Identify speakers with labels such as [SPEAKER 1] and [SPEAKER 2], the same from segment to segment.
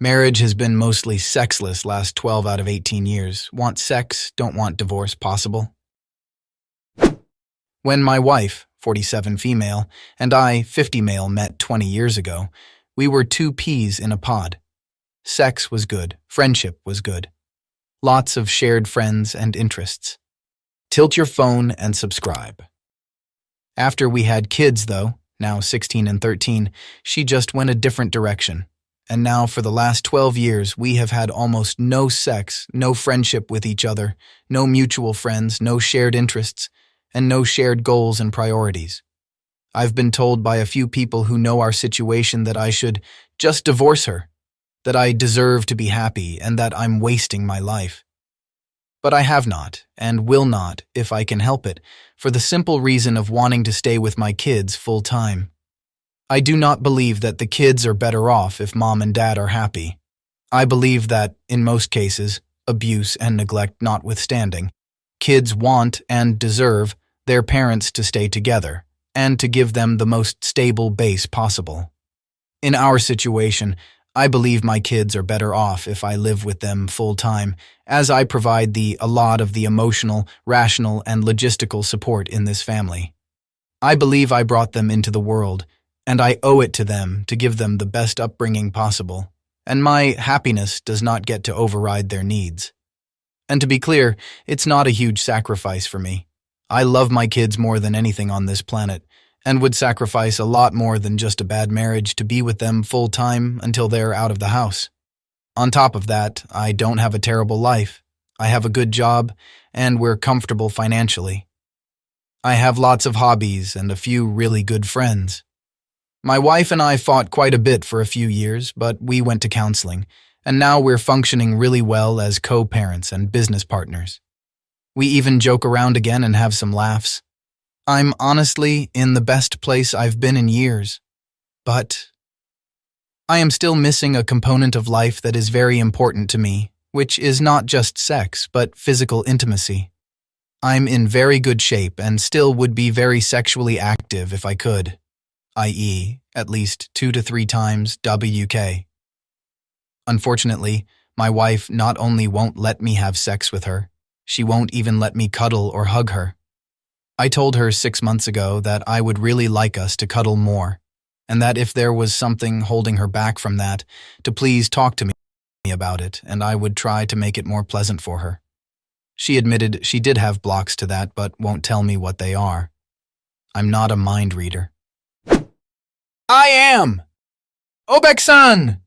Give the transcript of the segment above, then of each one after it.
[SPEAKER 1] Marriage has been mostly sexless last 12 out of 18 years. Want sex, don't want divorce possible. When my wife, 47 female, and I, 50 male, met 20 years ago, we were two peas in a pod. Sex was good, friendship was good. Lots of shared friends and interests. Tilt your phone and subscribe. After we had kids, though, now 16 and 13, she just went a different direction. And now for the last 12 years, we have had almost no sex, no friendship with each other, no mutual friends, no shared interests, and no shared goals and priorities. I've been told by a few people who know our situation that I should just divorce her, that I deserve to be happy, and that I'm wasting my life. But I have not, and will not, if I can help it, for the simple reason of wanting to stay with my kids full time. I do not believe that the kids are better off if mom and dad are happy. I believe that, in most cases, abuse and neglect notwithstanding, kids want and deserve their parents to stay together, and to give them the most stable base possible. In our situation, I believe my kids are better off if I live with them full time, as I provide a lot of the emotional, rational, and logistical support in this family. I believe I brought them into the world, and I owe it to them to give them the best upbringing possible, and my happiness does not get to override their needs. And to be clear, it's not a huge sacrifice for me. I love my kids more than anything on this planet, and would sacrifice a lot more than just a bad marriage to be with them full time until they're out of the house. On top of that, I don't have a terrible life. I have a good job, and we're comfortable financially. I have lots of hobbies and a few really good friends. My wife and I fought quite a bit for a few years, but we went to counseling, and now we're functioning really well as co-parents and business partners. We even joke around again and have some laughs. I'm honestly in the best place I've been in years, but I am still missing a component of life that is very important to me, which is not just sex, but physical intimacy. I'm in very good shape and still would be very sexually active if I could, i.e., at least 2 to 3 times WK. Unfortunately, my wife not only won't let me have sex with her, she won't even let me cuddle or hug her. I told her 6 months ago that I would really like us to cuddle more, and that if there was something holding her back from that, to please talk to me about it, and I would try to make it more pleasant for her. She admitted she did have blocks to that, but won't tell me what they are. I'm not a mind reader. I am! Obeksan!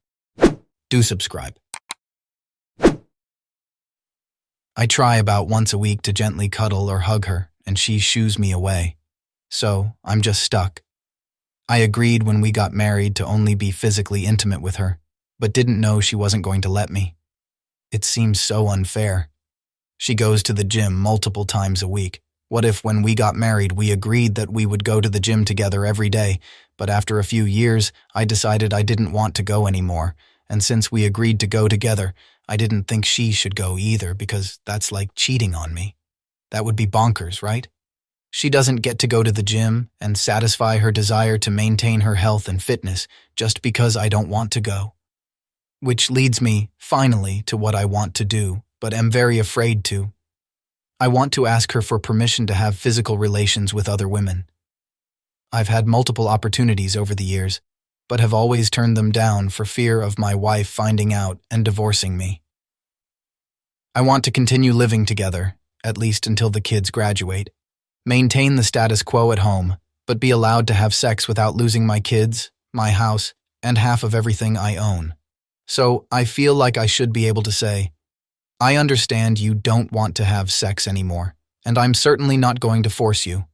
[SPEAKER 1] Do subscribe. I try about once a week to gently cuddle or hug her, and she shoos me away. So, I'm just stuck. I agreed when we got married to only be physically intimate with her, but didn't know she wasn't going to let me. It seems so unfair. She goes to the gym multiple times a week. What if when we got married we agreed that we would go to the gym together every day, but after a few years I decided I didn't want to go anymore, and since we agreed to go together, I didn't think she should go either because that's like cheating on me. That would be bonkers, right? She doesn't get to go to the gym and satisfy her desire to maintain her health and fitness just because I don't want to go. Which leads me, finally, to what I want to do, but am very afraid to. I want to ask her for permission to have physical relations with other women. I've had multiple opportunities over the years, but have always turned them down for fear of my wife finding out and divorcing me. I want to continue living together, at least until the kids graduate, maintain the status quo at home, but be allowed to have sex without losing my kids, my house, and half of everything I own. So I feel like I should be able to say, I understand you don't want to have sex anymore, and I'm certainly not going to force you.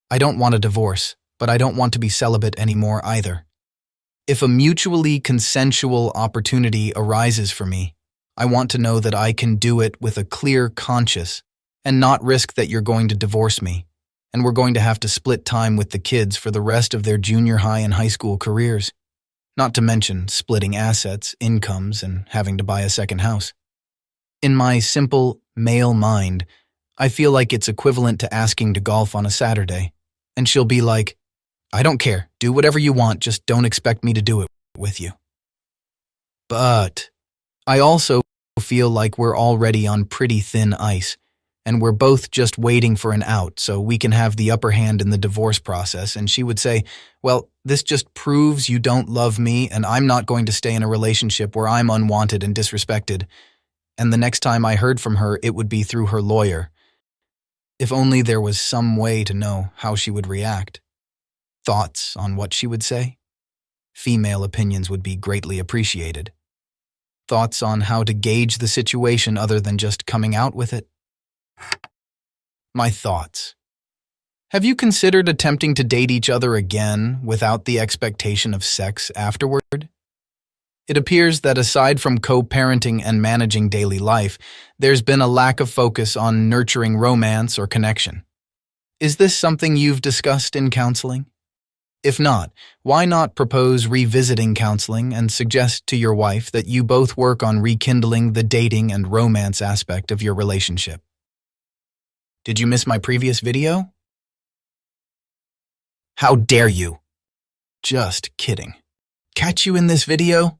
[SPEAKER 1] I don't want a divorce, but I don't want to be celibate anymore either. If a mutually consensual opportunity arises for me, I want to know that I can do it with a clear conscience and not risk that you're going to divorce me, and we're going to have to split time with the kids for the rest of their junior high and high school careers, not to mention splitting assets, incomes, and having to buy a second house. In my simple, male mind, I feel like it's equivalent to asking to golf on a Saturday, and she'll be like, I don't care, do whatever you want, just don't expect me to do it with you. But I also feel like we're already on pretty thin ice, and we're both just waiting for an out so we can have the upper hand in the divorce process. And she would say, well, this just proves you don't love me, and I'm not going to stay in a relationship where I'm unwanted and disrespected. And the next time I heard from her, it would be through her lawyer. If only there was some way to know how she would react. Thoughts on what she would say? Female opinions would be greatly appreciated. Thoughts on how to gauge the situation other than just coming out with it? My thoughts. Have you considered attempting to date each other again without the expectation of sex afterward? It appears that aside from co-parenting and managing daily life, there's been a lack of focus on nurturing romance or connection. Is this something you've discussed in counseling? If not, why not propose revisiting counseling and suggest to your wife that you both work on rekindling the dating and romance aspect of your relationship? Did you miss my previous video? How dare you? Just kidding. Catch you in this video?